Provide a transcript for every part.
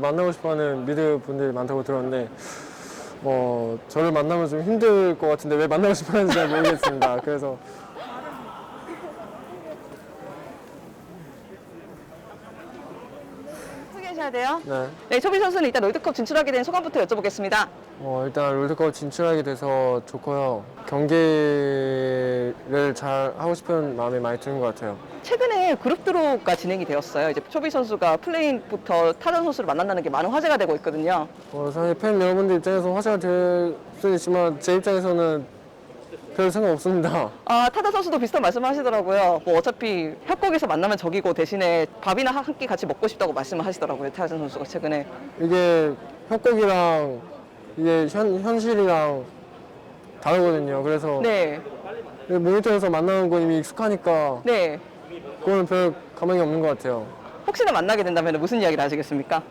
만나고 싶어하는 미드 분들이 많다고 들었는데 저를 만나면 좀 힘들 것 같은데 왜 만나고 싶어하는지 잘 모르겠습니다. 그래서 소개하셔야 돼요. 네. 네, 초비 선수는 일단 롤드컵 진출하게 된 소감부터 여쭤보겠습니다. 일단 롤드컵 진출하게 돼서 좋고요. 경기를 잘 하고 싶은 마음이 많이 드는 것 같아요. 최근에 그룹 드로우가 진행이 되었어요. 이제 초비 선수가 플레인부터 타전 선수를 만난다는 게 많은 화제가 되고 있거든요. 사실 팬 여러분들 입장에서 화제가 될 수 있지만 제 입장에서는 별 생각 없습니다. 아, 타자 선수도 비슷한 말씀을 하시더라고요. 뭐 어차피 협곡에서 만나면 적이고 대신에 밥이나 한 끼 같이 먹고 싶다고 말씀을 하시더라고요. 타자 선수가 최근에. 이게 협곡이랑 이게 현실이랑 다르거든요. 그래서 네, 모니터에서 만나는 거 이미 익숙하니까 네. 그거는 별 감흥이 없는 것 같아요. 혹시나 만나게 된다면 무슨 이야기를 하시겠습니까?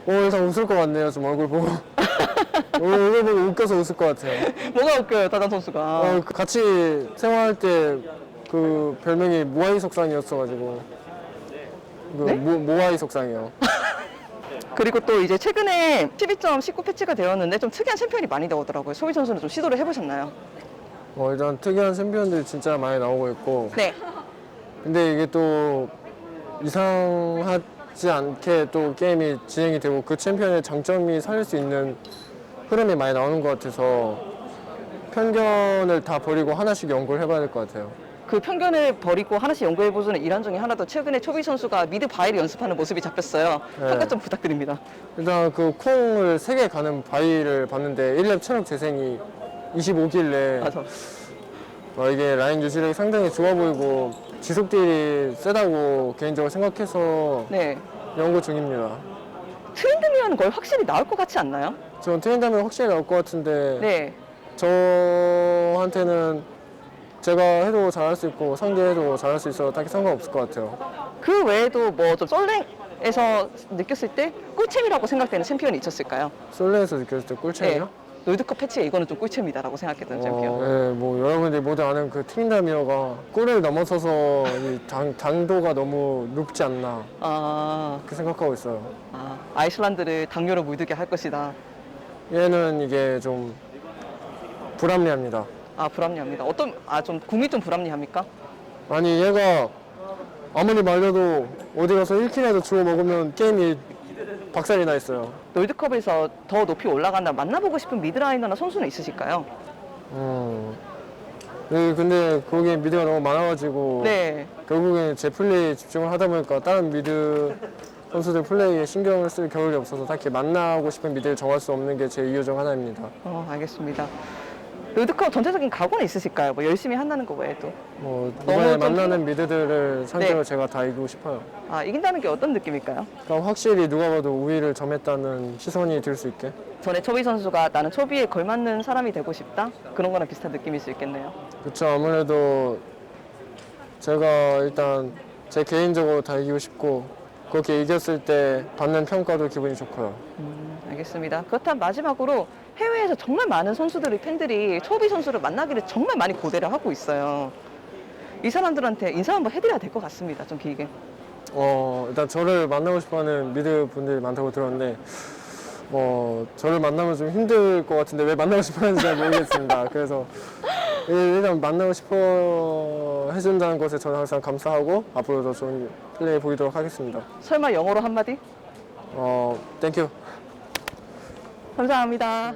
일단 웃을 것 같네요. 좀 얼굴 보고. 얼굴 보고 웃겨서 웃을 것 같아요. 뭐가 웃겨요, 타자 선수가. 같이 생활할 때 그 별명이 모아이 속상이었어가지고 네? 모아이 속상이요. 그리고 또 이제 최근에 12.19 패치가 되었는데 좀 특이한 챔피언이 많이 나오더라고요. 소비 선수는 좀 시도를 해보셨나요? 일단 특이한 챔피언들이 진짜 많이 나오고 있고 네. 근데 이게 또 이상하지 않게 또 게임이 진행이 되고 그 챔피언의 장점이 살릴 수 있는 흐름이 많이 나오는 것 같아서 편견을 다 버리고 하나씩 연구를 해봐야 될 것 같아요. 그 편견을 버리고 하나씩 연구해보시는 일환 중에 하나도 최근에 초비 선수가 미드 바이를 연습하는 모습이 잡혔어요. 네. 평가 좀 부탁드립니다. 일단 그 콩을 3개 가는 바위를 봤는데 1렙 체력 재생이 25길래 맞아. 이게 라인 유지력이 상당히 좋아 보이고 지속딜이 세다고 개인적으로 생각해서 네. 연구 중입니다. 트렌드미아는 거의 확실히 나올 것 같지 않나요? 전 트렌드하면 확실히 나올 것 같은데 네. 저한테는 제가 해도 잘할 수 있고 상대해도 잘할 수 있어서 딱히 상관없을 것 같아요. 그 외에도 뭐 좀 솔랭에서 느꼈을 때 꿀챔이라고 생각되는 챔피언이 있었을까요? 솔레에서 느꼈을 때 꿀챔이요? 네. 롤드컵 패치에 이거는 좀 꿀챔이다라고 생각했던 챔피언. 네, 뭐 여러분들이 모두 아는 그 트린다미어가 꿀을 넘어서서 이 당도가 너무 높지 않나 아, 그렇게 생각하고 있어요. 아이슬란드를 당뇨로 물들게 할 것이다. 얘는 이게 좀 불합리합니다. 불합리합니다. 좀 궁이 좀 불합리합니까? 아니 얘가 아무리 말려도 어디 가서 1킬이라도 주워 먹으면 게임이 박살이 나 있어요. 롤드컵에서 더 높이 올라간다 만나보고 싶은 미드라이너나 선수는 있으실까요? 네, 근데 거기에 미드가 너무 많아가지고 네. 결국엔 제 플레이에 집중을 하다 보니까 다른 미드 선수들 플레이에 신경을 쓸 겨를이 없어서 딱히 만나고 싶은 미드를 정할 수 없는 게 제 이유 중 하나입니다. 알겠습니다. 롤드컵 전체적인 각오는 있으실까요? 뭐 열심히 한다는 거 외에도. 이번에 좀 만나는 미드들을 상대로 네. 제가 다 이기고 싶어요. 이긴다는 게 어떤 느낌일까요? 그러니까 확실히 누가 봐도 우위를 점했다는 시선이 들 수 있게. 전에 초비 선수가 나는 초비에 걸맞는 사람이 되고 싶다? 그런 거랑 비슷한 느낌일 수 있겠네요. 그렇죠. 아무래도 제가 일단 제 개인적으로 다 이기고 싶고 그렇게 이겼을 때 받는 평가도 기분이 좋고요. 알겠습니다. 그렇다면 마지막으로 해외에서 정말 많은 팬들이 초비 선수를 만나기를 정말 많이 고대를 하고 있어요. 이 사람들한테 인사 한번 해드려야 될 것 같습니다. 좀 길게. 일단 저를 만나고 싶어하는 미드 분들이 많다고 들었는데 저를 만나면 좀 힘들 것 같은데 왜 만나고 싶어하는지 잘 모르겠습니다. 그래서 일단 만나고 싶어 해준다는 것에 저는 항상 감사하고 앞으로도 좋은 플레이 보이도록 하겠습니다. 설마 영어로 한마디? 땡큐. 감사합니다.